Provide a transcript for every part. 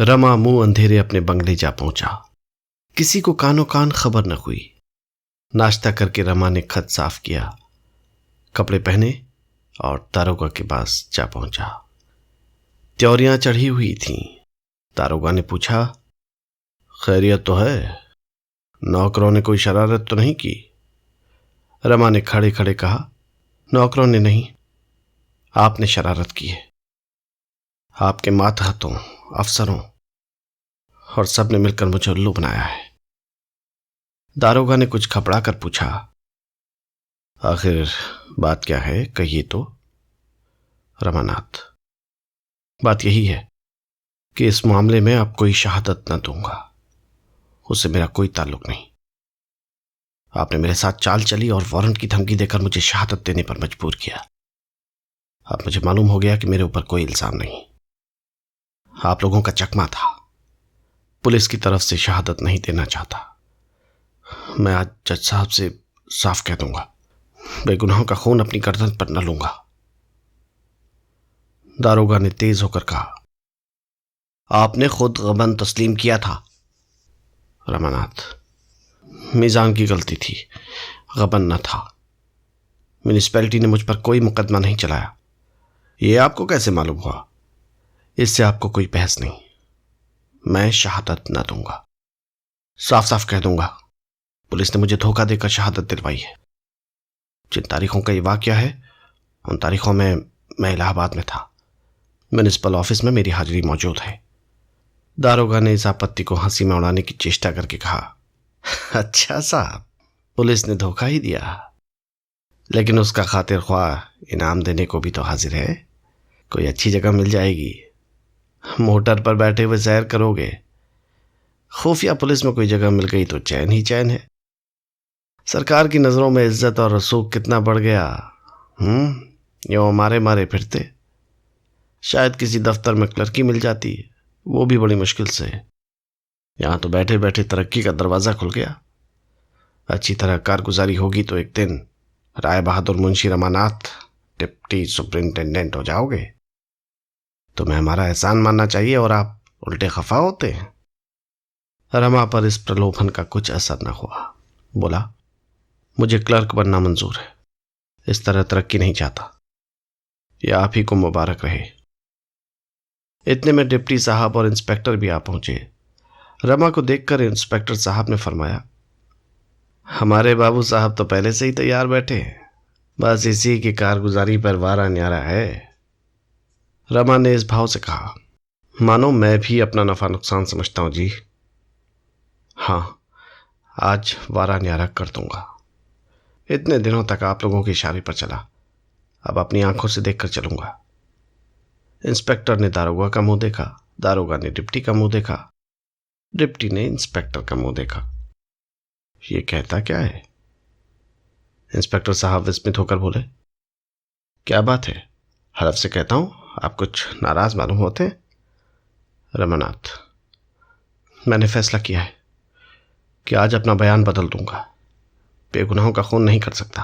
रमा मुंह अंधेरे अपने बंगले जा पहुंचा। किसी को कानो कान खबर न हुई। नाश्ता करके रमा ने खत साफ किया, कपड़े पहने और दारोगा के पास जा पहुंचा। त्योरियां चढ़ी हुई थीं। दारोगा ने पूछा, खैरियत तो है? नौकरों ने कोई शरारत तो नहीं की? रमा ने खड़े खड़े कहा, नौकरों ने नहीं, आपने शरारत की है। आपके मातहतों, अफसरों और सब ने मिलकर मुझे उल्लू बनाया है। दारोगा ने कुछ घबरा कर पूछा, आखिर बात क्या है, कहिए तो। रमानाथ, बात यही है कि इस मामले में अब कोई शहादत न दूंगा, उससे मेरा कोई ताल्लुक नहीं। आपने मेरे साथ चाल चली और वारंट की धमकी देकर मुझे शहादत देने पर मजबूर किया। अब मुझे मालूम हो गया कि मेरे ऊपर कोई इल्जाम नहीं, आप लोगों का चकमा था। पुलिस की तरफ से शहादत नहीं देना चाहता। मैं आज जज साहब से साफ कह दूंगा, बेगुनाहों का खून अपनी गर्दन पर न लूंगा। दारोगा ने तेज होकर कहा, आपने खुद गबन तस्लीम किया था। रमानाथ, मीजान की गलती थी, गबन न था। म्यूनिसिपैलिटी ने मुझ पर कोई मुकदमा नहीं चलाया। यह आपको कैसे मालूम हुआ? इससे आपको कोई बहस नहीं। मैं शहादत न दूंगा, साफ साफ कह दूंगा, पुलिस ने मुझे धोखा देकर शहादत दिलवाई है। जिन तारीखों का ये वाकया है, उन तारीखों में मैं इलाहाबाद में था। म्यूनिसिपल ऑफिस में मेरी हाजिरी मौजूद है। दारोगा ने इस आपत्ति को हंसी में उड़ाने की चेष्टा करके कहा, अच्छा साहब, पुलिस ने धोखा ही दिया, लेकिन उसका खातिर ख्वाह इनाम देने को भी तो हाजिर है। कोई अच्छी जगह मिल जाएगी, मोटर पर बैठे हुए सैर करोगे। खुफिया पुलिस में कोई जगह मिल गई तो चैन ही चैन है। सरकार की नजरों में इज्जत और रसूख कितना बढ़ गया। यूं मारे मारे फिरते। शायद किसी दफ्तर में क्लर्की मिल जाती, वो भी बड़ी मुश्किल से। यहां तो बैठे बैठे तरक्की का दरवाजा खुल गया। अच्छी तरह कारगुजारी होगी तो एक दिन राय बहादुर मुंशी रमानाथ डिप्टी सुपरिंटेंडेंट हो जाओगे। तुम्हें हमारा एहसान मानना चाहिए और आप उल्टे खफा होते हैं। रमा पर इस प्रलोभन का कुछ असर न हुआ। बोला, मुझे क्लर्क बनना मंजूर है, इस तरह तरक्की नहीं चाहता। यह आप ही को मुबारक रहे। इतने में डिप्टी साहब और इंस्पेक्टर भी आ पहुंचे। रमा को देखकर इंस्पेक्टर साहब ने फरमाया, हमारे बाबू साहब तो पहले से ही तैयार बैठे हैं, बस इसी की कारगुजारी पर वारा न्यारा है। रमा ने इस भाव से कहा, मानो मैं भी अपना नफा नुकसान समझता हूं जी। हाँ, आज वारा न्यारा कर दूंगा। इतने दिनों तक आप लोगों के इशारे पर चला, अब अपनी आंखों से देखकर चलूंगा। इंस्पेक्टर ने दारोगा का मुंह देखा, दारोगा ने डिप्टी का मुंह देखा, डिप्टी ने इंस्पेक्टर का मुंह देखा। ये कहता क्या है? इंस्पेक्टर साहब विस्मित होकर बोले, क्या बात है? हरफ से कहता हूं, आप कुछ नाराज मालूम होते हैं। रमानाथ, मैंने फैसला किया है कि आज अपना बयान बदल दूंगा, बेगुनाहों का खून नहीं कर सकता।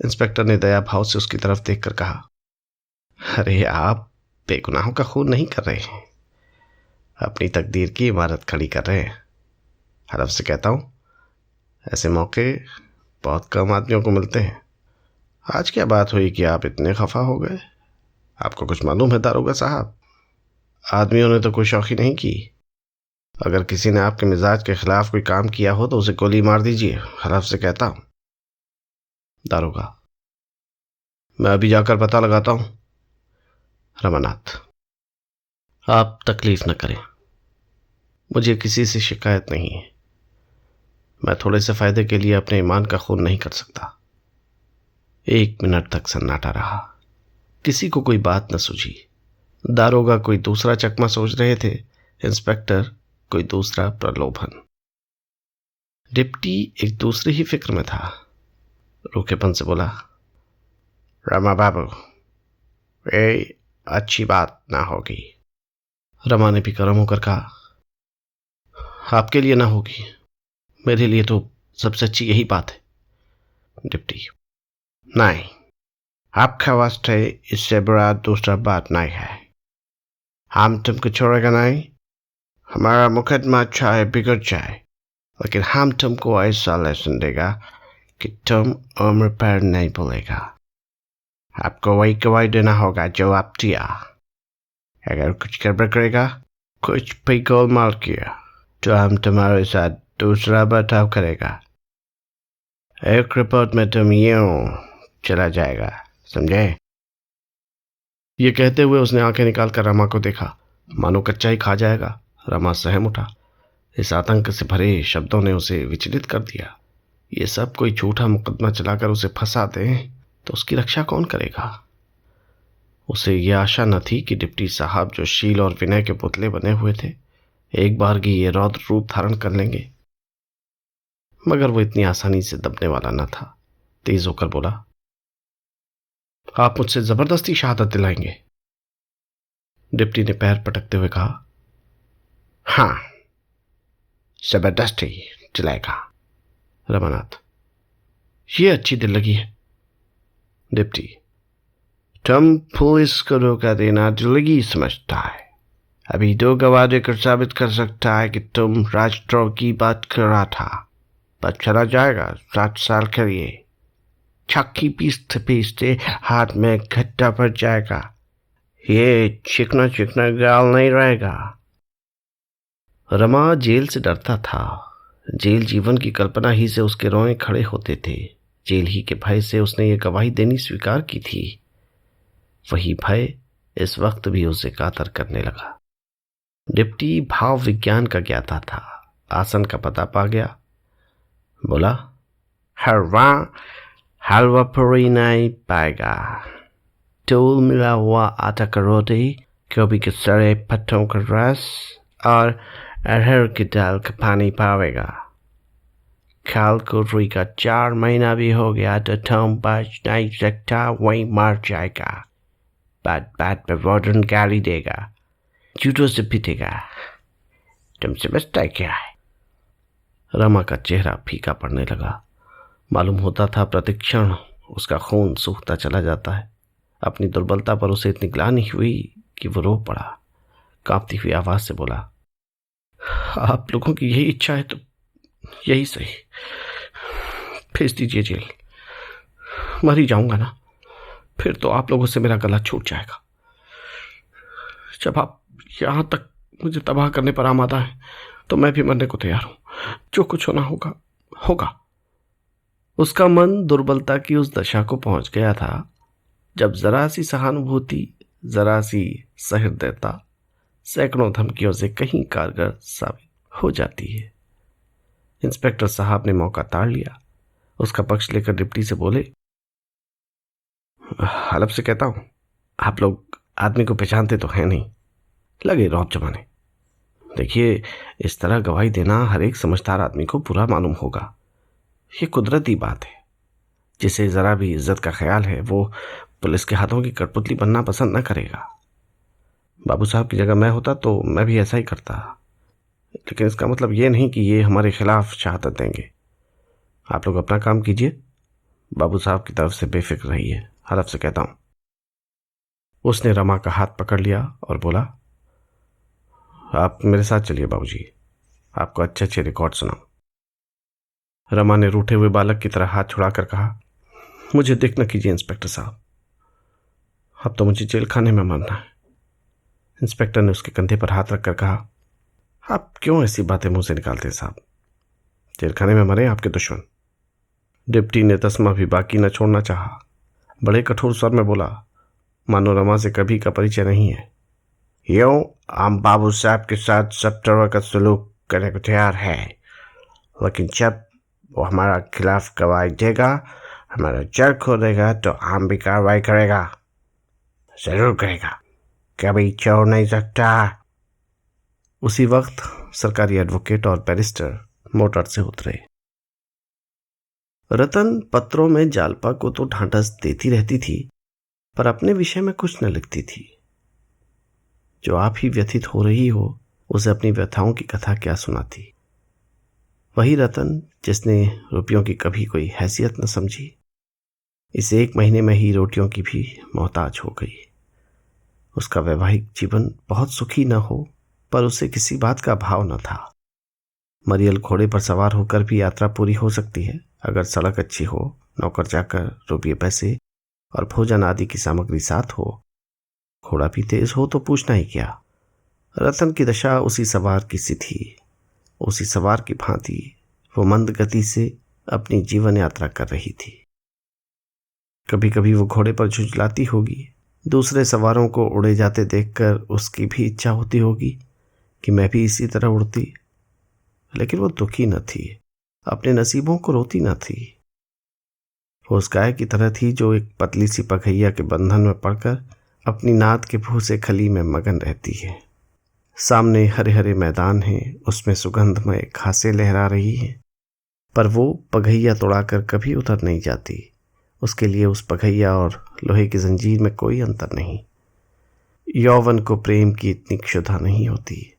इंस्पेक्टर ने दया भाव से उसकी तरफ देखकर कहा, अरे आप बेगुनाहों का खून नहीं कर रहे हैं, अपनी तकदीर की इमारत खड़ी कर रहे हैं। हरफ से कहता हूं, ऐसे मौके बहुत कम आदमियों को मिलते हैं। आज क्या बात हुई कि आप इतने खफा हो गए? आपको कुछ मालूम है दारोगा साहब, आदमियों ने तो कोई शौकी नहीं की। अगर किसी ने आपके मिजाज के खिलाफ कोई काम किया हो तो उसे गोली मार दीजिए। हरफ से कहता हूं। दारोगा, मैं अभी जाकर पता लगाता हूं। रमानाथ, आप तकलीफ न करें, मुझे किसी से शिकायत नहीं है। मैं थोड़े से फायदे के लिए अपने ईमान का खून नहीं कर सकता। 1 मिनट तक सन्नाटा रहा, किसी को कोई बात न सूझी। दारोगा कोई दूसरा चकमा सोच रहे थे, इंस्पेक्टर कोई दूसरा प्रलोभन, डिप्टी एक दूसरी ही फिक्र में था। रूखेपन से बोला, रमा बाबू, ये अच्छी बात ना होगी। रमा ने भी गर्म होकर कहा, आपके लिए ना होगी, मेरे लिए तो सबसे अच्छी यही बात है। डिप्टी, नहीं, आपका वास्ते इससे बुरा दूसरा बात नहीं है। हम तुमको छोड़ेगा नहीं। हमारा मुकदमा चाहे बिगड़ जाए, लेकिन हम तुमको ऐसा लेसन देगा कि तुम उम्र पर नहीं भूलेगा। आपको वही गवाही देना होगा जो आप दिया। अगर कुछ गड़बड़ करेगा, कुछ भी गोलमाल किया, तो हम तुम्हारे साथ दूसरा बर्ताव करेगा। एक रिपोर्ट में तुम यूं चला जाएगा, समझे? ये कहते हुए उसने आंखें निकालकर रमा को देखा, मानो कच्चा ही खा जाएगा। रमा सहम उठा। इस आतंक से भरे शब्दों ने उसे विचलित कर दिया। ये सब कोई झूठा मुकदमा चलाकर उसे फंसा दे तो उसकी रक्षा कौन करेगा? उसे यह आशा न थी कि डिप्टी साहब, जो शील और विनय के पुतले बने हुए थे, एक बार की ये रौद्र रूप धारण कर लेंगे। मगर वो इतनी आसानी से दबने वाला न था। तेज होकर बोला, आप मुझसे जबरदस्ती शहादत दिलाएंगे? डिप्टी ने पैर पटकते हुए कहा, हाँ, जबरदस्ती दिलाएगा। रमानाथ, ये अच्छी दिल लगी है। डिप्टी, तुम पुलिस को धोखा देना दिलगी समझता है। अभी 2 गवाह देकर साबित कर सकता है कि तुम राजद्रोह की बात कर रहा था। पर चला जाएगा 7 साल के लिए। छक्की पीसते पीसते हाथ में गड्ढा पड़ जाएगा। ये चिकना चिकना गाल नहीं रहेगा। रमा जेल से डरता था। जेल जीवन की कल्पना ही से उसके रोए खड़े होते थे। जेल ही के भय से उसने ये गवाही देनी स्वीकार की थी। वही भय इस वक्त भी उसे कातर करने लगा। डिप्टी भाव विज्ञान का ज्ञाता था। आसन का पता पा गया। बोला, हलवा पूरी नहीं पाएगा। तूल मिला हुआ आटा का रोटी, गोभी के सड़े पत्तों का रस और अरहर की दाल का पानी पावेगा। कल को रुई का 4 महीना भी हो गया तो तुम बच नहीं सकता, वहीं मर जाएगा। बात बात पर वार्डन गाली देगा, जूतों से पीटेगा। तुम समझता क्या है? रमा का चेहरा फीका पड़ने लगा। मालूम होता था प्रतिक्षण उसका खून सूखता चला जाता है। अपनी दुर्बलता पर उसे इतनी ग्लानि हुई कि वो रो पड़ा। कांपती हुई आवाज से बोला, आप लोगों की यही इच्छा है तो यही सही, भेज दीजिए जेल। मर ही जाऊंगा ना, फिर तो आप लोगों से मेरा गला छूट जाएगा। जब आप यहां तक मुझे तबाह करने पर आमादा है तो मैं भी मरने को तैयार हूं। जो कुछ होना होगा होगा। उसका मन दुर्बलता की उस दशा को पहुंच गया था जब जरा सी सहानुभूति, जरा सी सहृदयता सैकड़ों धमकियों से कहीं कारगर साबित हो जाती है। इंस्पेक्टर साहब ने मौका ताड़ लिया। उसका पक्ष लेकर डिप्टी से बोले, हलब से कहता हूं, आप लोग आदमी को पहचानते तो है नहीं, लगे रौब जमाने। देखिए, इस तरह गवाही देना हर एक समझदार आदमी को बुरा मालूम होगा। ये कुदरती बात है। जिसे जरा भी इज्जत का ख्याल है वो पुलिस के हाथों की कठपुतली बनना पसंद न करेगा। बाबू साहब की जगह मैं होता तो मैं भी ऐसा ही करता। लेकिन इसका मतलब ये नहीं कि ये हमारे खिलाफ शहादत देंगे। आप लोग अपना काम कीजिए, बाबू साहब की तरफ से बेफिक्र रहिए, हलफ से कहता हूं। उसने रमा का हाथ पकड़ लिया और बोला, आप मेरे साथ चलिए बाबूजी, आपको अच्छे अच्छे रिकॉर्ड सुनाऊं। रमा ने रूठे हुए बालक की तरह हाथ छुड़ाकर कहा, मुझे देख न कीजिए इंस्पेक्टर साहब, अब तो मुझे जेल खाने में मरना है। इंस्पेक्टर ने उसके कंधे पर हाथ रखकर कहा, आप क्यों ऐसी बातें मुंह से निकालते हैं साहब? जेल खाने में मरे आपके दुश्मन। डिप्टी ने तस्मा भी बाकी न छोड़ना चाहा। बड़े कठोर स्वर में बोला, मानो रमा से कभी का परिचय नहीं है। यूं हम बाबू साहब के साथ सब तरह का सलूक करने को तैयार है, लेकिन जब वो हमारा खिलाफ गवाही देगा, हमारा जड़ खोदेगा तो हम भी कार्रवाई करेगा, जरूर करेगा, कभी छोड़ नहीं सकता। उसी वक्त सरकारी एडवोकेट और बैरिस्टर मोटर से उतरे। रतन पत्रों में जालपा को तो ढांढस देती रहती थी, पर अपने विषय में कुछ न लिखती थी। जो आप ही व्यथित हो रही हो, उसे अपनी व्यथाओं की कथा क्या सुनाती। वही रतन जिसने रुपयों की कभी कोई हैसियत न समझी, इस 1 महीने में ही रोटियों की भी मोहताज हो गई। उसका वैवाहिक जीवन बहुत सुखी न हो, पर उसे किसी बात का भाव न था। मरियल घोड़े पर सवार होकर भी यात्रा पूरी हो सकती है अगर सड़क अच्छी हो, नौकर चाकर, रुपये पैसे और भोजन आदि की सामग्री साथ हो। घोड़ा भी तेज हो तो पूछना ही क्या। रतन की दशा उसी सवार की सी थी। उसी सवार की भांति वो मंद गति से अपनी जीवन यात्रा कर रही थी। कभी कभी वो घोड़े पर झुंझलाती होगी। दूसरे सवारों को उड़े जाते देखकर उसकी भी इच्छा होती होगी कि मैं भी इसी तरह उड़ती, लेकिन वो दुखी न थी, अपने नसीबों को रोती न थी। वो उस गाय की तरह थी जो एक पतली सी पखैया के बंधन में पड़कर अपनी नाद के भूसे खली में मगन रहती है। सामने हरे हरे मैदान हैं, उसमें सुगंधमय घासें लहरा रही हैं, पर वो पगैया तोड़ाकर कभी उतर नहीं जाती। उसके लिए उस पगैया और लोहे की जंजीर में कोई अंतर नहीं। यौवन को प्रेम की इतनी क्षुधा नहीं होती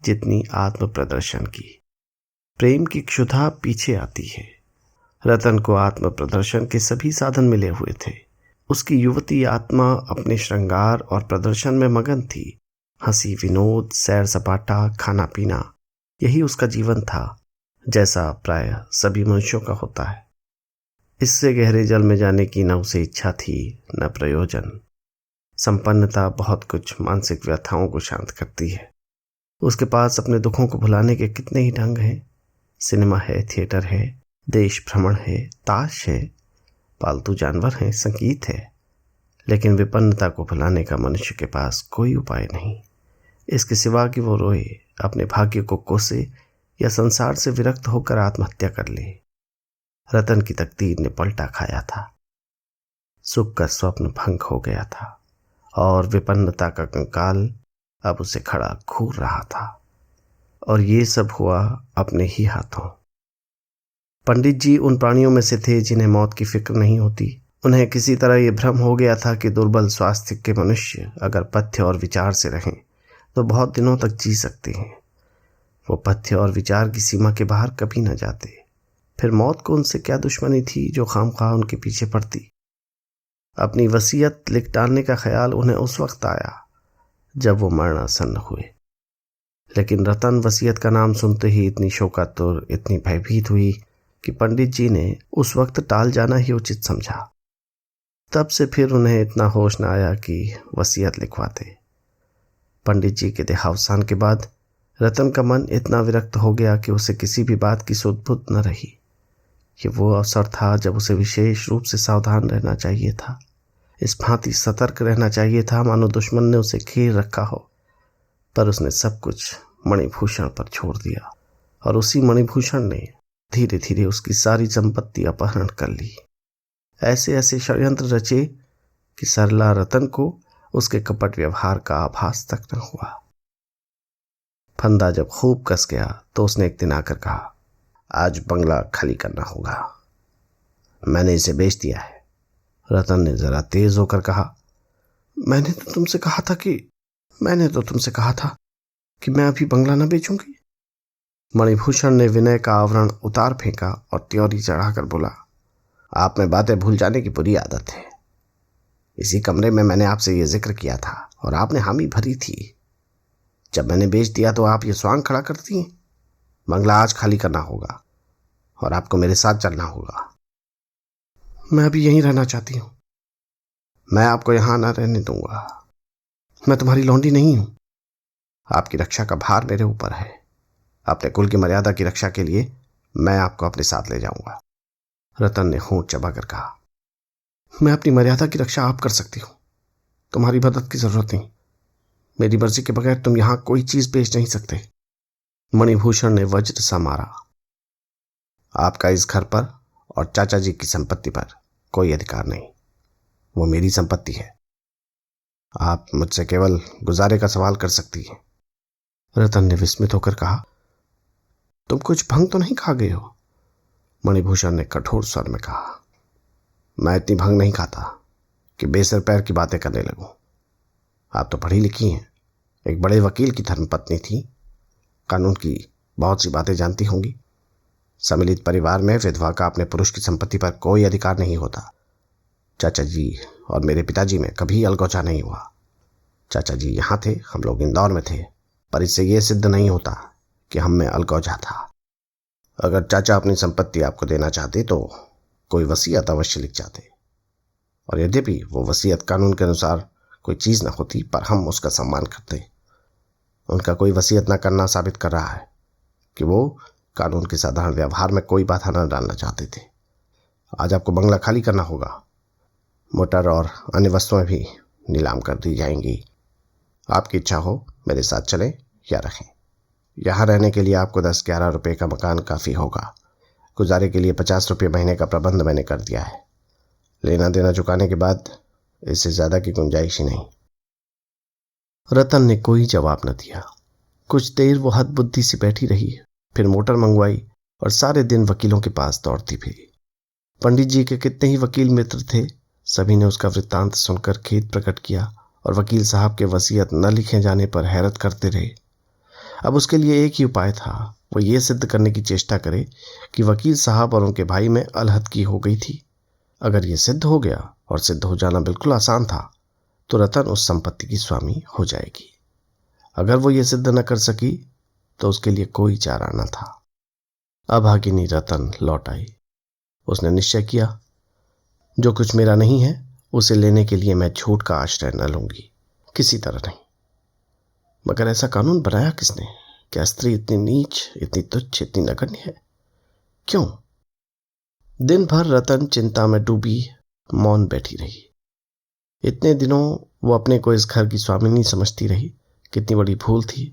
जितनी आत्म प्रदर्शन की। प्रेम की क्षुधा पीछे आती है। रतन को आत्म प्रदर्शन के सभी साधन मिले हुए थे। उसकी युवती आत्मा अपने श्रृंगार और प्रदर्शन में मगन थी। हंसी, विनोद, सैर सपाटा, खाना पीना, यही उसका जीवन था, जैसा प्राय सभी मनुष्यों का होता है। इससे गहरे जल में जाने की न उसे इच्छा थी न प्रयोजन। संपन्नता बहुत कुछ मानसिक व्यथाओं को शांत करती है। उसके पास अपने दुखों को भुलाने के कितने ही ढंग हैं। सिनेमा है, थिएटर है, देश भ्रमण है, ताश है, पालतू जानवर हैं, संगीत है, लेकिन विपन्नता को भुलाने का मनुष्य के पास कोई उपाय नहीं, इसके सिवा कि वो रोए, अपने भाग्य को कोसे या संसार से विरक्त होकर आत्महत्या कर ले। रतन की तकदीर ने पलटा खाया था। सुख का स्वप्न भंग हो गया था और विपन्नता का कंकाल अब उसे खड़ा घूर रहा था। और ये सब हुआ अपने ही हाथों। पंडित जी उन प्राणियों में से थे जिन्हें मौत की फिक्र नहीं होती। उन्हें किसी तरह ये भ्रम हो गया था कि दुर्बल स्वास्थ्य के मनुष्य अगर पथ्य और विचार से रहें तो बहुत दिनों तक जी सकते हैं। वो पथ्य और विचार की सीमा के बाहर कभी न जाते। फिर मौत को उनसे क्या दुश्मनी थी जो खामखा उनके पीछे पड़ती। अपनी वसीयत लिख डालने का ख्याल उन्हें उस वक्त आया जब वो मरणासन्न हुए, लेकिन रतन वसीयत का नाम सुनते ही इतनी शोकातुर, इतनी भयभीत हुई कि पंडित जी ने उस वक्त टाल जाना ही उचित समझा। तब से फिर उन्हें इतना होश न आया कि वसीयत लिखवाते। पंडित जी के देहावसान के बाद रतन का मन इतना विरक्त हो गया कि उसे किसी भी बात की सुध-बुध न रही। ये वो अवसर था जब उसे विशेष रूप से सावधान रहना चाहिए था। इस भांति सतर्क रहना चाहिए था मानो दुश्मन ने उसे घेर रखा हो, पर उसने सब कुछ मणिभूषण पर छोड़ दिया और उसी मणिभूषण ने धीरे धीरे उसकी सारी संपत्ति अपहरण कर ली। ऐसे ऐसे षड्यंत्र रचे कि सरला रतन को उसके कपट व्यवहार का आभास तक न हुआ। फंदा जब खूब कस गया तो उसने एक दिन आकर कहा, आज बंगला खाली करना होगा, मैंने इसे बेच दिया है। रतन ने जरा तेज होकर कहा, मैंने तो तुमसे कहा था कि मैं अभी बंगला न बेचूंगी। मणिभूषण ने विनय का आवरण उतार फेंका और त्योरी चढ़ाकर बोला, आप में बातें भूल जाने की बुरी आदत है। इसी कमरे में मैंने आपसे ये जिक्र किया था और आपने हामी भरी थी। जब मैंने बेच दिया तो आप ये स्वांग खड़ा करती। बंगला आज खाली करना होगा और आपको मेरे साथ चलना होगा। मैं अभी यहीं रहना चाहती हूँ। मैं आपको यहां ना रहने दूंगा। मैं तुम्हारी लौंडी नहीं हूं। आपकी रक्षा का भार मेरे ऊपर है। अपने कुल की मर्यादा की रक्षा के लिए मैं आपको अपने साथ ले जाऊंगा। रतन ने होंठ चबाकर कहा, मैं अपनी मर्यादा की रक्षा आप कर सकती हूँ, तुम्हारी मदद की जरूरत नहीं। मेरी मर्जी के बगैर तुम यहां कोई चीज बेच नहीं सकते। मणिभूषण ने वज्र सा मारा, आपका इस घर पर और चाचा जी की संपत्ति पर कोई अधिकार नहीं। वो मेरी संपत्ति है। आप मुझसे केवल गुजारे का सवाल कर सकती हैं। रतन ने विस्मित होकर कहा, तुम कुछ भंग तो नहीं खा गए हो? मणिभूषण ने कठोर स्वर में कहा, मैं इतनी भंग नहीं खाता कि बेसर पैर की बातें करने लगूं। आप तो पढ़ी लिखी हैं, एक बड़े वकील की धर्मपत्नी थी, कानून की बहुत सी बातें जानती होंगी। सम्मिलित परिवार में विधवा का अपने पुरुष की संपत्ति पर कोई अधिकार नहीं होता। चाचा जी और मेरे पिताजी में कभी अलगौचा नहीं हुआ। चाचा जी यहाँ थे, हम लोग इंदौर में थे, पर इससे यह सिद्ध नहीं होता कि हम में अलगौजा था। अगर चाचा अपनी संपत्ति आपको देना चाहते तो कोई वसीयत अवश्य लिख जाते, और यद्यपि वो वसीयत कानून के अनुसार कोई चीज न होती, पर हम उसका सम्मान करते। उनका कोई वसीयत न करना साबित कर रहा है कि वो कानून के साधारण व्यवहार में कोई बाधा न डालना चाहते थे। आज आपको बंगला खाली करना होगा, मोटर और अन्य वस्तुएं भी नीलाम कर दी जाएंगी। आपकी इच्छा हो मेरे साथ चलें या रहें। यहाँ रहने के लिए आपको 10-11 रुपये का मकान काफ़ी होगा। गुजारे के लिए 50 रुपये महीने का प्रबंध मैंने कर दिया है। लेना देना चुकाने के बाद इससे ज़्यादा की गुंजाइश ही नहीं। रतन ने कोई जवाब न दिया। कुछ देर वो हद बुद्धि से बैठी रही, फिर मोटर मंगवाई और सारे दिन वकीलों के पास दौड़ती फिरी। पंडित जी के कितने ही वकील मित्र थे, सभी ने उसका वृत्तांत सुनकर खेद प्रकट किया और वकील साहब के वसीयत न लिखे जाने पर हैरत करते रहे। अब उसके लिए एक ही उपाय था, वो ये सिद्ध करने की चेष्टा करे कि वकील साहब और उनके भाई में अलहदगी हो गई थी। अगर ये सिद्ध हो गया, और सिद्ध हो जाना बिल्कुल आसान था, तो रतन उस संपत्ति की स्वामी हो जाएगी। अगर वो ये सिद्ध न कर सकी तो उसके लिए कोई चारा न था। अभागिनी रतन लौट आई। उसने निश्चय किया, जो कुछ मेरा नहीं है उसे लेने के लिए मैं झूठ का आश्रय न लूंगी, किसी तरह नहीं। मगर ऐसा कानून बनाया किसने? क्या स्त्री इतनी नीच, इतनी तुच्छ, इतनी नगण्य है? क्यों? दिन भर रतन चिंता में डूबी मौन बैठी रही। इतने दिनों वो अपने को इस घर की स्वामिनी समझती रही। कितनी बड़ी भूल थी।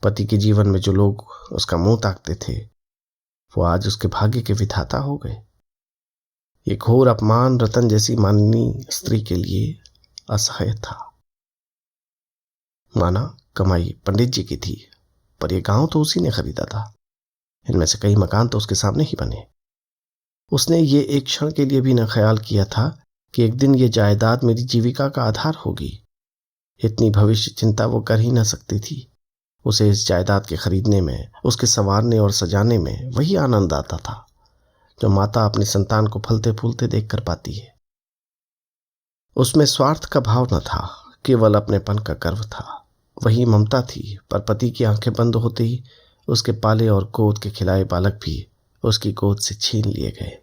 पति के जीवन में जो लोग उसका मुंह ताकते थे, वो आज उसके भाग्य के विधाता हो गए। ये घोर अपमान रतन जैसी माननीय स्त्री के लिए असह्य था। माना कमाई पंडित जी की थी, पर यह गांव तो उसी ने खरीदा था। इनमें से कई मकान तो उसके सामने ही बने। उसने ये एक क्षण के लिए भी न ख्याल किया था कि एक दिन ये जायदाद मेरी जीविका का आधार होगी। इतनी भविष्य चिंता वो कर ही न सकती थी। उसे इस जायदाद के खरीदने में, उसके संवारने और सजाने में वही आनंद आता था जो माता अपनी संतान को फलते फूलते देख कर पाती है। उसमें स्वार्थ का भाव न था, केवल अपनेपन का गर्व था। वही ममता थी, पर पति की आंखें बंद होते ही उसके पाले और गोद के खिलाए बालक भी उसकी गोद से छीन लिए गए।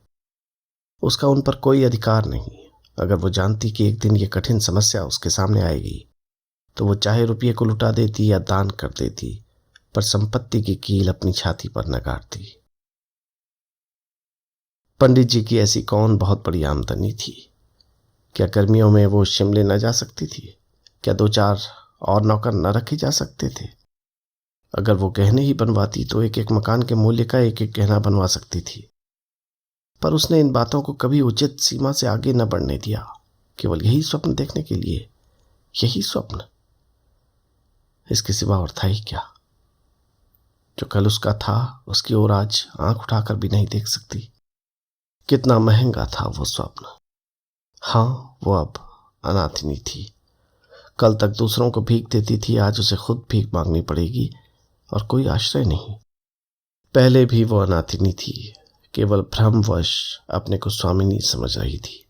उसका उन पर कोई अधिकार नहीं। अगर वो जानती कि एक दिन ये कठिन समस्या उसके सामने आएगी, तो वो चाहे रुपये को लुटा देती या दान कर देती, पर संपत्ति की कील अपनी छाती पर न गाड़ती। पंडित जी की ऐसी कौन बहुत बड़ी आमदनी थी? क्या गर्मियों में वो शिमले न जा सकती थी? क्या 2-4 और नौकर न रखे जा सकते थे? अगर वो गहने ही बनवाती तो एक एक मकान के मूल्य का एक एक गहना बनवा सकती थी। पर उसने इन बातों को कभी उचित सीमा से आगे न बढ़ने दिया, केवल यही स्वप्न देखने के लिए। यही स्वप्न, इसके सिवा और था ही क्या? जो कल उसका था, उसकी ओर आज आंख उठाकर भी नहीं देख सकती। कितना महंगा था वो स्वप्न। हाँ, वो अब अनाथिनी थी। कल तक दूसरों को भीख देती थी, आज उसे खुद भीख मांगनी पड़ेगी और कोई आश्रय नहीं। पहले भी वो अनाथिनी थी, केवल भ्रमवश अपने को स्वामिनी समझ रही थी।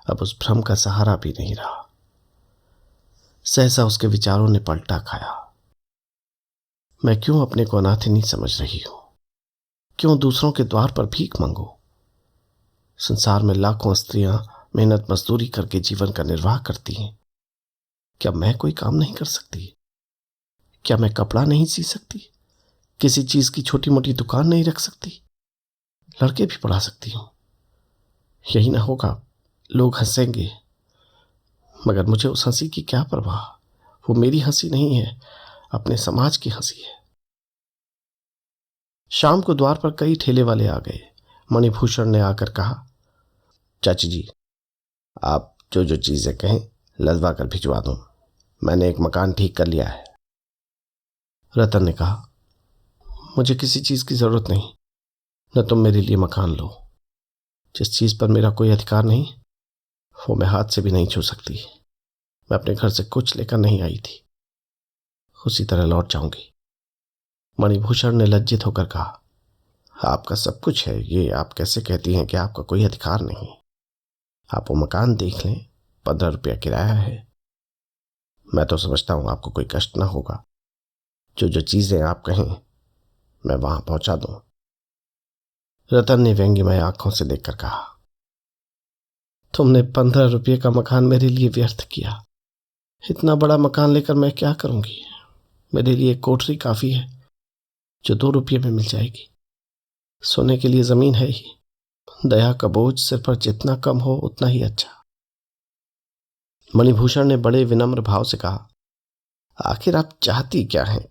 अब उस भ्रम का सहारा भी नहीं रहा। सहसा उसके विचारों ने पलटा खाया। मैं क्यों अपने को अनाथिनी समझ रही हूं? क्यों दूसरों के द्वार पर भीख मांगू? संसार में लाखों स्त्रियां मेहनत मजदूरी करके जीवन का निर्वाह करती हैं। क्या मैं कोई काम नहीं कर सकती? क्या मैं कपड़ा नहीं सी सकती? किसी चीज की छोटी मोटी दुकान नहीं रख सकती? लड़के भी पढ़ा सकती हूं। यही ना होगा, लोग हंसेंगे, मगर मुझे उस हंसी की क्या परवाह? वो मेरी हंसी नहीं है, अपने समाज की हंसी है। शाम को द्वार पर कई ठेले वाले आ गए। मणिभूषण ने आकर कहा, चाची जी, आप जो जो चीजें कहें लदवा कर भिजवा दूं। मैंने एक मकान ठीक कर लिया है। रतन ने कहा, मुझे किसी चीज की जरूरत नहीं, न तुम मेरे लिए मकान लो। जिस चीज पर मेरा कोई अधिकार नहीं, वो मैं हाथ से भी नहीं छू सकती। मैं अपने घर से कुछ लेकर नहीं आई थी, उसी तरह लौट जाऊंगी। मणिभूषण ने लज्जित होकर कहा, आपका सब कुछ है, ये आप कैसे कहती हैं कि आपका कोई अधिकार नहीं? आप वो मकान देख लें, 15 रुपया किराया है। मैं तो समझता हूं आपको कोई कष्ट ना होगा। जो जो चीजें आप कहें मैं वहां पहुंचा दूं। रतन ने व्यंग्यमय आंखों से देखकर कहा, तुमने 15 रुपये का मकान मेरे लिए व्यर्थ किया। इतना बड़ा मकान लेकर मैं क्या करूंगी? मेरे लिए कोठरी काफी है जो 2 रुपये में मिल जाएगी। सोने के लिए जमीन है ही। दया का बोझ सिर पर जितना कम हो उतना ही अच्छा। मणिभूषण ने बड़े विनम्र भाव से कहा, आखिर आप चाहती क्या हैं?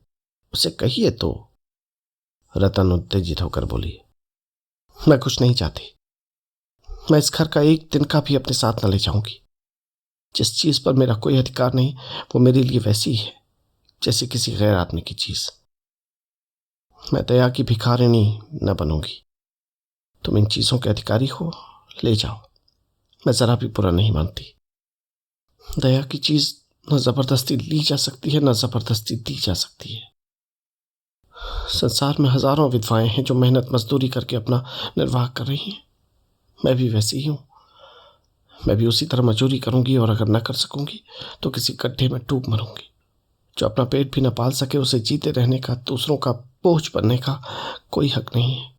उसे कहिए तो। रतन उत्तेजित होकर बोली, मैं कुछ नहीं चाहती। मैं इस घर का एक दिन का भी अपने साथ न ले जाऊंगी। जिस चीज पर मेरा कोई अधिकार नहीं वो मेरे लिए वैसी ही है जैसे किसी गैर आदमी की चीज। मैं दया की भिखारिणी न बनूंगी। तुम इन चीजों के अधिकारी हो, ले जाओ। मैं जरा भी बुरा नहीं मानती। दया की चीज न जबरदस्ती ली जा सकती है न जबरदस्ती दी जा सकती है। संसार में हजारों विधवाएं हैं जो मेहनत मजदूरी करके अपना निर्वाह कर रही हैं। मैं भी वैसी ही हूं। मैं भी उसी तरह मजदूरी करूंगी और अगर न कर सकूंगी तो किसी गड्ढे में डूब मरूंगी। जो अपना पेट भी न पाल सके उसे जीते रहने का, दूसरों का बोझ बनने का कोई हक नहीं है।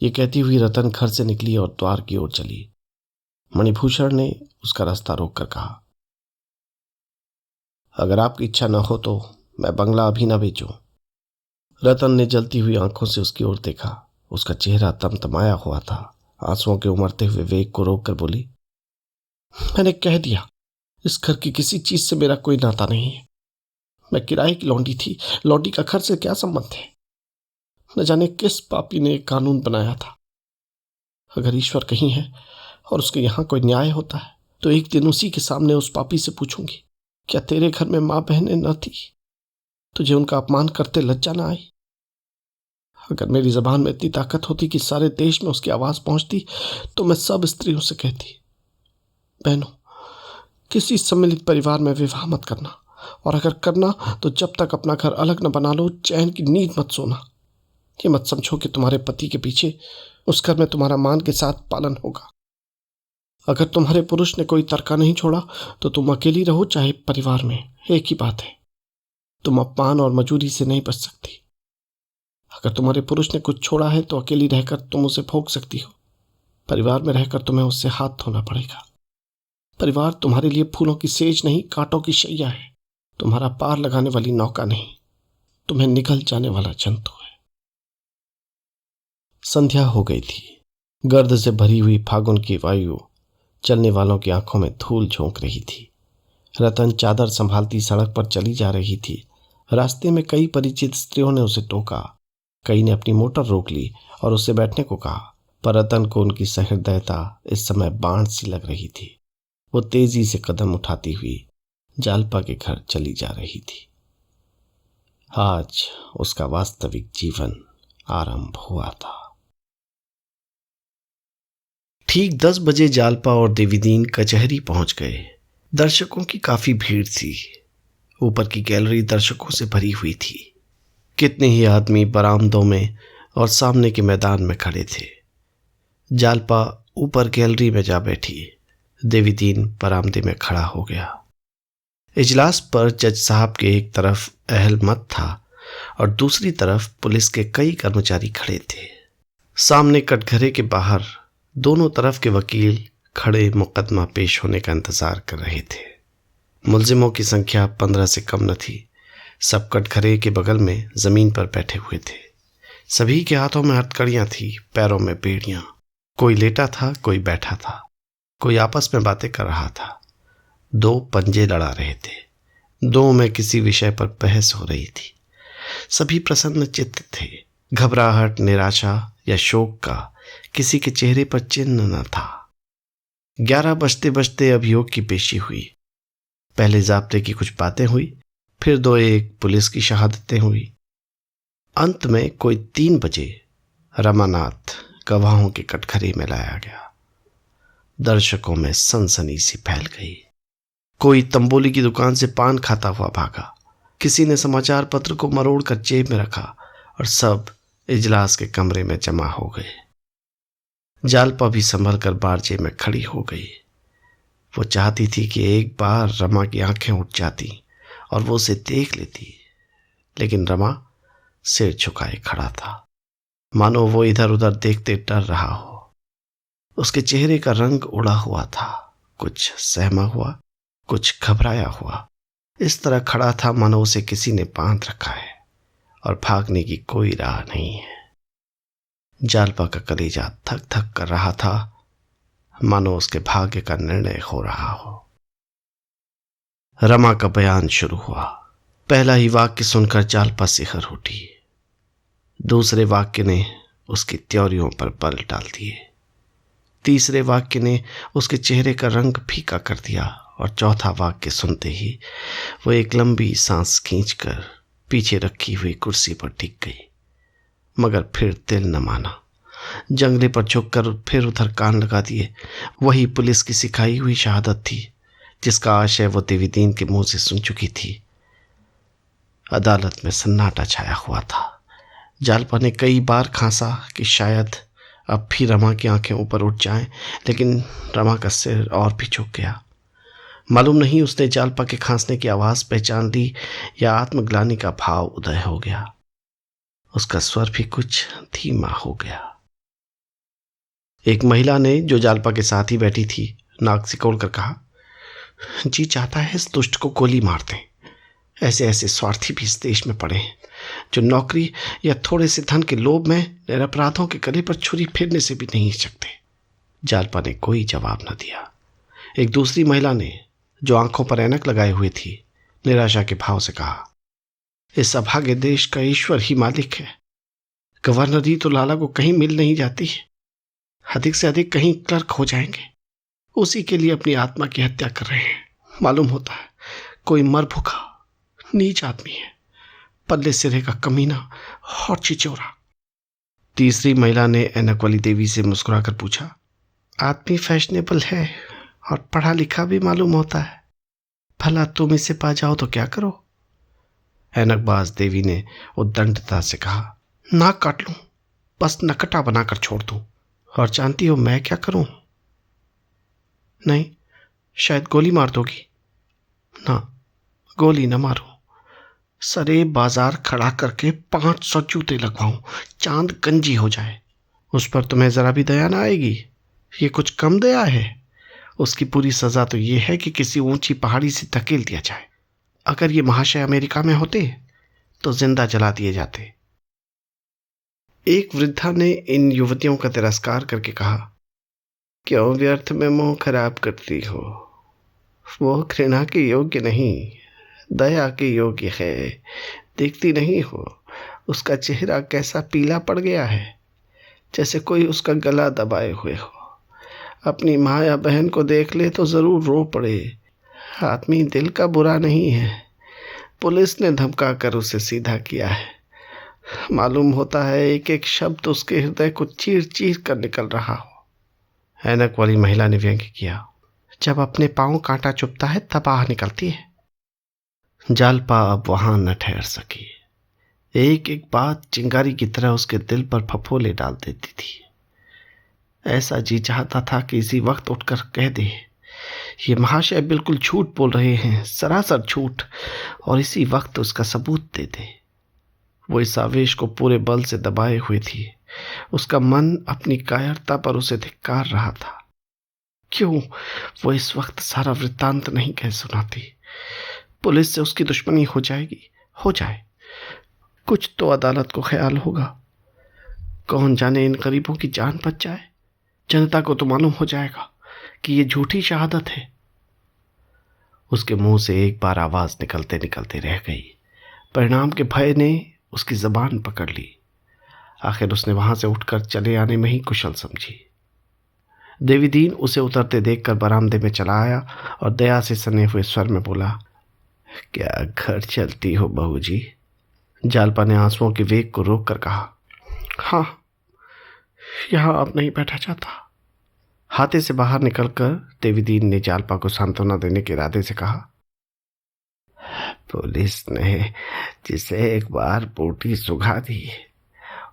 ये कहती हुई रतन घर से निकली और द्वार की ओर चली। मणिभूषण ने उसका रास्ता रोककर कहा, अगर आपकी इच्छा न हो तो मैं बंगला अभी न बेचूं। रतन ने जलती हुई आंखों से उसकी ओर देखा। उसका चेहरा तमतमाया हुआ था। आंसुओं के उमड़ते हुए वेग को रोककर बोली, मैंने कह दिया, इस घर की किसी चीज से मेरा कोई नाता नहीं है। मैं किराए की लौंडी थी। लौंडी का घर से क्या संबंध है? न जाने किस पापी ने एक कानून बनाया था। अगर ईश्वर कहीं है और उसके यहां कोई न्याय होता है तो एक दिन उसी के सामने उस पापी से पूछूंगी, क्या तेरे घर में मां बहनें न थी? तुझे उनका अपमान करते लज्जा न आई? अगर मेरी जबान में इतनी ताकत होती कि सारे देश में उसकी आवाज पहुंचती तो मैं सब स्त्रियों से कहती, बहनों, किसी सम्मिलित परिवार में विवाह मत करना, और अगर करना तो जब तक अपना घर अलग न बना लो चैन की नींद मत सोना। ये मत समझो कि तुम्हारे पति के पीछे उस घर में तुम्हारा मान के साथ पालन होगा। अगर तुम्हारे पुरुष ने कोई तर्का नहीं छोड़ा तो तुम अकेली रहो चाहे परिवार में, एक ही बात है। तुम अपमान और मजूरी से नहीं बच सकती। अगर तुम्हारे पुरुष ने कुछ छोड़ा है तो अकेली रहकर तुम उसे भोग सकती हो। परिवार में रहकर तुम्हें उससे हाथ धोना पड़ेगा। परिवार तुम्हारे लिए फूलों की सेज नहीं, कांटों की शैया है। तुम्हारा पार लगाने वाली नौका नहीं, तुम्हें निगल जाने वाला जंतु है। संध्या हो गई थी। गर्द से भरी हुई फागुन की वायु चलने वालों की आंखों में धूल झोंक रही थी। रतन चादर संभालती सड़क पर चली जा रही थी। रास्ते में कई परिचित स्त्रियों ने उसे टोका। कई ने अपनी मोटर रोक ली और उससे बैठने को कहा, पर रतन को उनकी सहृदयता इस समय बाण सी लग रही थी। वो तेजी से कदम उठाती हुई जालपा के घर चली जा रही थी। आज उसका वास्तविक जीवन आरंभ हुआ था। ठीक 10 बजे जालपा और देवीदीन कचहरी पहुंच गए। दर्शकों की काफी भीड़ थी। ऊपर की गैलरी दर्शकों से भरी हुई थी। कितने ही आदमी बरामदों में और सामने के मैदान में खड़े थे। जालपा ऊपर गैलरी में जा बैठी। देवीदीन बरामदे में खड़ा हो गया। इजलास पर जज साहब के एक तरफ अहलमत था और दूसरी तरफ पुलिस के कई कर्मचारी खड़े थे। सामने कटघरे के बाहर दोनों तरफ के वकील खड़े मुकदमा पेश होने का इंतजार कर रहे थे। मुलजिमों की संख्या 15 से कम न थी। सब कटघरे के बगल में जमीन पर बैठे हुए थे। सभी के हाथों में हथकड़ियां थी, पैरों में बेड़ियां। कोई लेटा था, कोई बैठा था, कोई आपस में बातें कर रहा था। 2 पंजे लड़ा रहे थे। 2 में किसी विषय पर बहस हो रही थी। सभी प्रसन्न चित्त थे। घबराहट, निराशा या शोक का किसी के चेहरे पर चिन्ह न था। 11 बजते बजते अभियोग की पेशी हुई। पहले ज़ाब्ते की कुछ बातें हुई, फिर 2-1 पुलिस की शहादतें हुई। अंत में कोई 3 बजे रमानाथ गवाहों के कटघरे में लाया गया। दर्शकों में सनसनी सी फैल गई। कोई तंबोली की दुकान से पान खाता हुआ भागा। किसी ने समाचार पत्र को मरोड़ कर जेब में रखा और सब इजलास के कमरे में जमा हो गए। जालपा भी संभल कर बारजे में खड़ी हो गई। वो चाहती थी कि एक बार रमा की आंखें उठ जाती और वो उसे देख लेती, लेकिन रमा सिर झुकाए खड़ा था, मानो वो इधर उधर देखते डर रहा हो। उसके चेहरे का रंग उड़ा हुआ था, कुछ सहमा हुआ, कुछ घबराया हुआ। इस तरह खड़ा था मानो उसे किसी ने बांध रखा है और भागने की कोई राह नहीं है। जालपा का कलेजा धक धक कर रहा था, मानो उसके भाग्य का निर्णय हो रहा हो। रमा का बयान शुरू हुआ। पहला ही वाक्य सुनकर जालपा सिहर उठी। दूसरे वाक्य ने उसकी त्योरियों पर बल डाल दिए। तीसरे वाक्य ने उसके चेहरे का रंग फीका कर दिया और चौथा वाक्य सुनते ही वो एक लंबी सांस खींचकर पीछे रखी हुई कुर्सी पर टिक गई, मगर फिर दिल न माना। जंगले पर झुककर फिर उधर कान लगा दिए। वही पुलिस की सिखाई हुई शहादत थी जिसका आशय वो देवीदीन के मुंह से सुन चुकी थी। अदालत में सन्नाटा छाया हुआ था। जालपा ने कई बार खांसा कि शायद अब भी रमा की आंखें ऊपर उठ जाएं, लेकिन रमा का सिर और भी झुक गया। मालूम नहीं उसने जालपा के खांसने की आवाज पहचान ली या आत्मग्लानि का भाव उदय हो गया। उसका स्वर भी कुछ धीमा हो गया। एक महिला ने, जो जालपा के साथ ही बैठी थी, नाक सिकोड़कर कहा, जी चाहता है इस दुष्ट को गोली मार दें। ऐसे ऐसे स्वार्थी भी इस देश में पड़े हैं जो नौकरी या थोड़े से धन के लोभ में निरपराधों के गले पर छुरी फेरने से भी नहीं हिचकते। जालपा ने कोई जवाब न दिया। एक दूसरी महिला ने, जो आंखों पर ऐनक लगाए हुए थी, निराशा के भाव से कहा, इस अभागे देश का ईश्वर ही मालिक है। गवर्नरी तो लाला को कहीं मिल नहीं जाती, अधिक से अधिक कहीं क्लर्क हो जाएंगे। उसी के लिए अपनी आत्मा की हत्या कर रहे हैं। मालूम होता है कोई मर भूखा नीच आदमी है, पल्ले सिरे का कमीना और चिचोरा। तीसरी महिला ने ऐनक वाली देवी से मुस्कुराकर पूछा, आदमी फैशनेबल है और पढ़ा लिखा भी मालूम होता है, भला तुम इसे पा जाओ तो क्या करो? ऐनकबाज देवी ने उद्दंडता से कहा, नाक काट लूं, बस नकटा बनाकर छोड़ दूं। और जानती हो मैं क्या करूं? नहीं, शायद गोली मार दोगी। ना, गोली न मारो, सरे बाजार खड़ा करके 500 जूते लगवाऊं, चांद गंजी हो जाए। उस पर तुम्हें जरा भी दया ना आएगी? ये कुछ कम दया है? उसकी पूरी सजा तो ये है कि किसी ऊंची पहाड़ी से धकेल दिया जाए। अगर ये महाशय अमेरिका में होते तो जिंदा जला दिए जाते। एक वृद्धा ने इन युवतियों का तिरस्कार करके कहा, क्यों व्यर्थ में मुंह खराब करती हो? वो घृणा के योग्य नहीं, दया के योग्य है। देखती नहीं हो उसका चेहरा कैसा पीला पड़ गया है, जैसे कोई उसका गला दबाए हुए हो। अपनी माँ या बहन को देख ले तो जरूर रो पड़े। आदमी दिल का बुरा नहीं है, पुलिस ने धमका कर उसे सीधा किया है। मालूम होता है एक एक शब्द उसके हृदय को चीर चीर कर निकल रहा हो। ऐनक वाली महिला ने व्यंग्य किया, जब अपने पांव कांटा चुभता है तब आह निकलती है। जालपा अब वहां न ठहर सकी। एक एक बात चिंगारी की तरह उसके दिल पर फफोले डाल देती थी। ऐसा जी चाहता था कि इसी वक्त उठकर कह दे, ये महाशय बिल्कुल झूठ बोल रहे हैं, सरासर झूठ, और इसी वक्त उसका सबूत दे दे। वो इस आवेश को पूरे बल से दबाए हुए थी। उसका मन अपनी कायरता पर उसे धिक्कार रहा था। क्यों वो इस वक्त सारा वृत्तांत नहीं कह सुनाती? पुलिस से उसकी दुश्मनी हो जाएगी। हो जाए, कुछ तो अदालत को ख्याल होगा। कौन जाने इन गरीबों की जान बच जाए। जनता को तो मालूम हो जाएगा कि ये झूठी शहादत है। उसके मुंह से एक बार आवाज निकलते निकलते रह गई। परिणाम के भय ने उसकी जबान पकड़ ली। आखिर उसने वहां से उठकर चले आने में ही कुशल समझी। देवीदीन उसे उतरते देखकर बरामदे में चला आया और दया से सने हुए स्वर में बोला, क्या घर चलती हो बहू जी? जालपा ने आंसुओं के वेग को रोककर कहा, हाँ, यहां अब नहीं बैठा जाता। हाथे से बाहर निकलकर देवीदीन ने जालपा को सांत्वना देने के इरादे से कहा, पुलिस ने जिसे एक बार बोटी सुखा दी,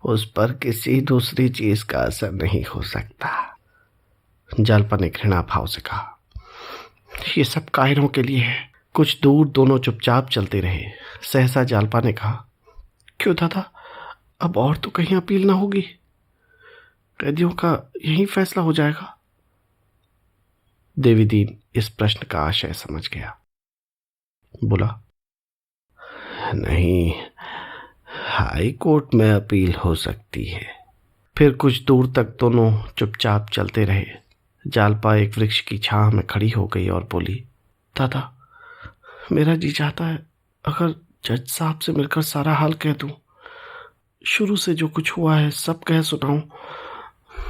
उस पर किसी दूसरी चीज का असर नहीं हो सकता। जालपा ने घृणा भाव से कहा, ये सब कायरों के लिए है। कुछ दूर दोनों चुपचाप चलते रहे। सहसा जालपा ने कहा, क्यों दादा, अब और तो कहीं अपील ना होगी? कैदियों का यही फैसला हो जाएगा? देवीदीन इस प्रश्न का आशय समझ गया। बोला, नहीं, हाई कोर्ट में अपील हो सकती है। फिर कुछ दूर तक दोनों चुपचाप चलते रहे। जालपा एक वृक्ष की छांव में खड़ी हो गई और बोली, दादा, मेरा जी चाहता है अगर जज साहब से मिलकर सारा हाल कह दूं, शुरू से जो कुछ हुआ है सब कह सुनाऊं,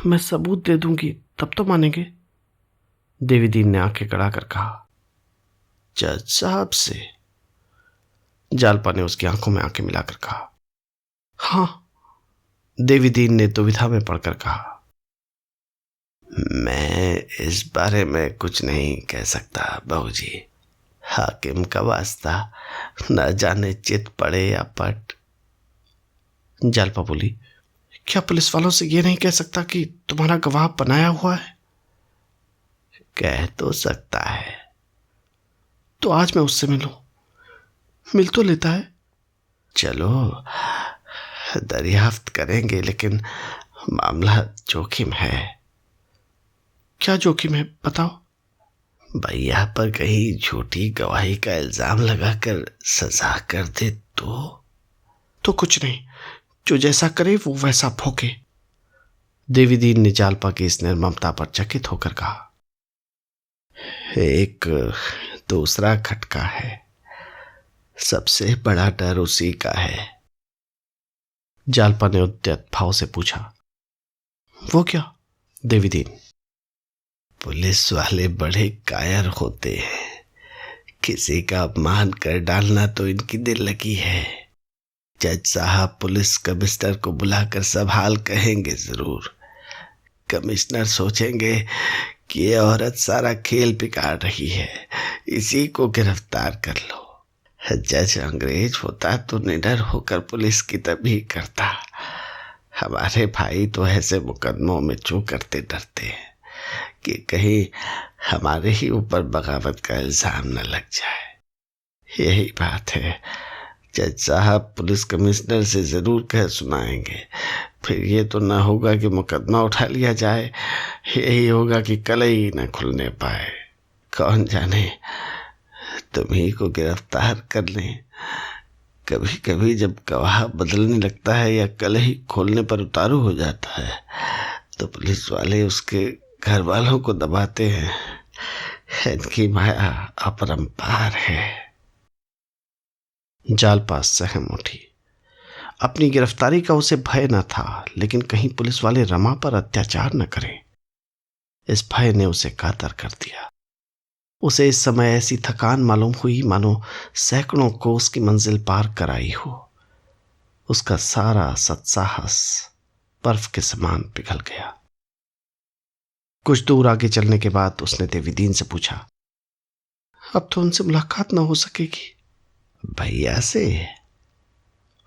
मैं सबूत दे दूंगी, तब तो मानेंगे। देवीदीन ने आंखें गड़ाकर कहा, जज साहब से? जालपा ने उसकी आंखों में आंखें मिलाकर कहा, हाँ। देवीदीन ने दुविधा में पड़कर कहा, मैं इस बारे में कुछ नहीं कह सकता बाबूजी। हाकिम का वास्ता, न जाने चित पड़े या पट। जालपा बोली, क्या पुलिस वालों से ये नहीं कह सकता कि तुम्हारा गवाह बनाया हुआ है? कह तो सकता है। तो आज मैं उससे मिलूं? मिल तो लेता है। चलो दरियाफ्त करेंगे, लेकिन मामला जोखिम है। क्या जोखिम है, बताओ। भैया पर कहीं झूठी गवाही का इल्जाम लगाकर सजा कर दे तो कुछ नहीं, जो जैसा करे वो वैसा भोगे। देवीदीन ने जालपा की इस निर्ममता पर चकित होकर कहा, एक दूसरा खटका है। सबसे बड़ा डर उसी का है। जालपा ने उद्यत भाव से पूछा, वो क्या? देवीदीन, पुलिस वाले बड़े कायर होते हैं। किसी का अपमान कर डालना तो इनकी दिल लगी है। जज साहब पुलिस कमिश्नर को बुलाकर सब हाल कहेंगे जरूर। कमिश्नर सोचेंगे कि ये औरत सारा खेल बिगाड़ रही है, इसी को गिरफ्तार कर लो। जज अंग्रेज होता तो निडर होकर पुलिस की तभी करता। हमारे भाई तो ऐसे मुकदमों में चू करते डरते हैं कि कहीं हमारे ही ऊपर बगावत का इल्जाम न लग जाए। यही बात है। जज साहब पुलिस कमिश्नर से जरूर कह सुनाएंगे। फिर ये तो ना होगा कि मुकदमा उठा लिया जाए, यही होगा कि कलई न खुलने पाए। कौन जाने तुम्ही को गिरफ्तार कर लें। कभी कभी जब गवाह बदलने लगता है या कलई खोलने पर उतारू हो जाता है तो पुलिस वाले उसके घर वालों को दबाते हैं। इनकी माया अपरंपार है। जालपा सहम उठी। अपनी गिरफ्तारी का उसे भय न था, लेकिन कहीं पुलिस वाले रमा पर अत्याचार न करें, इस भय ने उसे कातर कर दिया। उसे इस समय ऐसी थकान मालूम हुई मानो सैकड़ों कोस की मंजिल पार कराई हो। उसका सारा सत्साहस बर्फ के समान पिघल गया। कुछ दूर आगे चलने के बाद उसने देवीदीन से पूछा, अब तो उनसे मुलाकात न हो सकेगी? भैया से?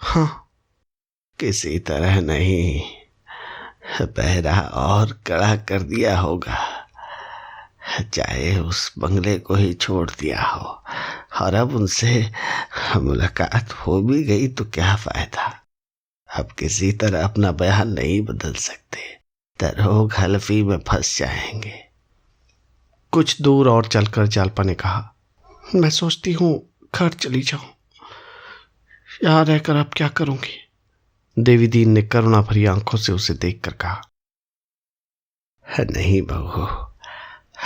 हाँ। किसी तरह नहीं, पहरा और कड़ा कर दिया होगा। चाहे उस बंगले को ही छोड़ दिया हो, और अब उनसे मुलाकात हो भी गई तो क्या फायदा। अब किसी तरह अपना बयान नहीं बदल सकते, दरोग हल्फी में फंस जाएंगे। कुछ दूर और चलकर जालपा ने कहा, मैं सोचती हूँ घर चली जाऊं। यहां रहकर अब क्या करूंगी? देवीदीन ने करुणा भरी आंखों से उसे देखकर कहा, नहीं बहू,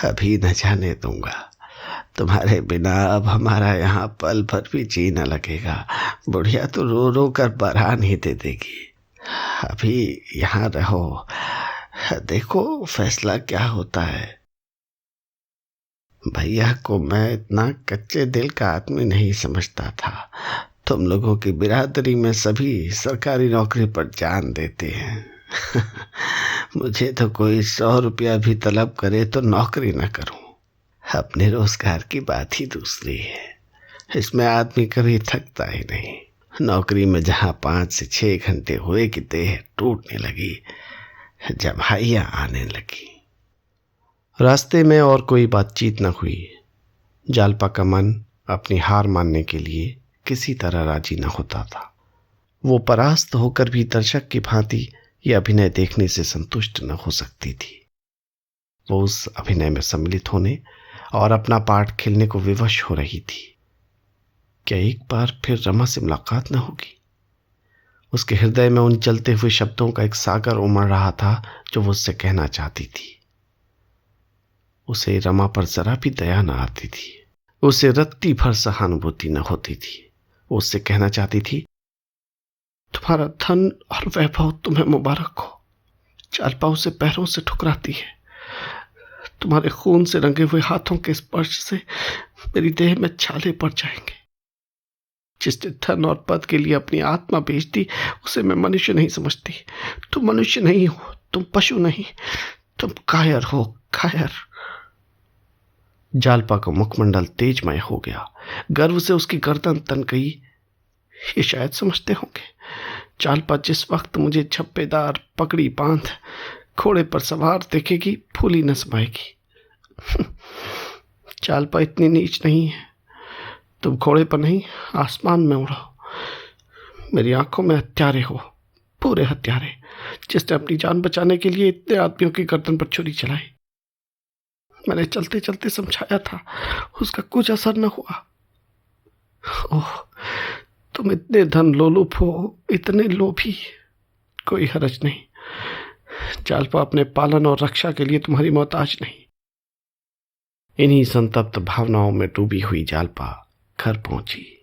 अभी न जाने दूंगा। तुम्हारे बिना अब हमारा यहाँ पल भर भी जी न लगेगा। बुढ़िया तो रो रो कर बरहान ही दे देगी। अभी यहाँ रहो, देखो फैसला क्या होता है। भैया को मैं इतना कच्चे दिल का आदमी नहीं समझता था। तुम लोगों की बिरादरी में सभी सरकारी नौकरी पर जान देते हैं। मुझे तो कोई 100 रुपया भी तलब करे तो नौकरी न करूं। अपने रोजगार की बात ही दूसरी है। इसमें आदमी कभी थकता ही नहीं। नौकरी में जहां 5 से 6 घंटे हुए कि देह टूटने लगी, जम्हाइयां आने लगी। रास्ते में और कोई बातचीत न हुई। जालपा का मन अपनी हार मानने के लिए किसी तरह राजी न होता था। वो परास्त होकर भी दर्शक की भांति यह अभिनय देखने से संतुष्ट न हो सकती थी। वो उस अभिनय में सम्मिलित होने और अपना पार्ट खेलने को विवश हो रही थी। क्या एक बार फिर रमा से मुलाकात न होगी? उसके हृदय में उन चलते हुए शब्दों का एक सागर उमड़ रहा था जो वो उससे कहना चाहती थी। उसे रमा पर जरा भी दया न आती थी, उसे रत्ती भर सहानुभूति न होती थी। वो उससे कहना चाहती थी, तुम्हारा धन और वैभव तुम्हें मुबारक हो। जालपा उसे पैरों से ठुकराती है। तुम्हारे खून से रंगे हुए हाथों के स्पर्श से मेरी देह में छाले पड़ जाएंगे। जिसने धन और पद के लिए अपनी आत्मा बेच दी, उसे मैं मनुष्य नहीं समझती। तुम मनुष्य नहीं हो, तुम पशु नहीं, तुम कायर हो, कायर। जालपा का मुखमंडल तेजमय हो गया। गर्व से उसकी गर्दन तन गई। ये शायद समझते होंगे, जालपा जिस वक्त मुझे झप्पेदार पगड़ी बांध घोड़े पर सवार देखेगी, फूली न समाएगी। जालपा इतनी नीच नहीं है। तुम घोड़े पर नहीं, आसमान में उड़ो। मेरी आंखों में हत्यारे हो, पूरे हत्यारे, जिसने अपनी जान बचाने के लिए इतने आदमियों की गर्दन पर छुरी चलाई। मैंने चलते चलते समझाया था, उसका कुछ असर न हुआ। ओह, तुम इतने धन लोलुप हो, इतने लोभी। कोई हरज नहीं, जालपा अपने पालन और रक्षा के लिए तुम्हारी मोहताज नहीं। इन्हीं संतप्त भावनाओं में डूबी हुई जालपा घर पहुंची।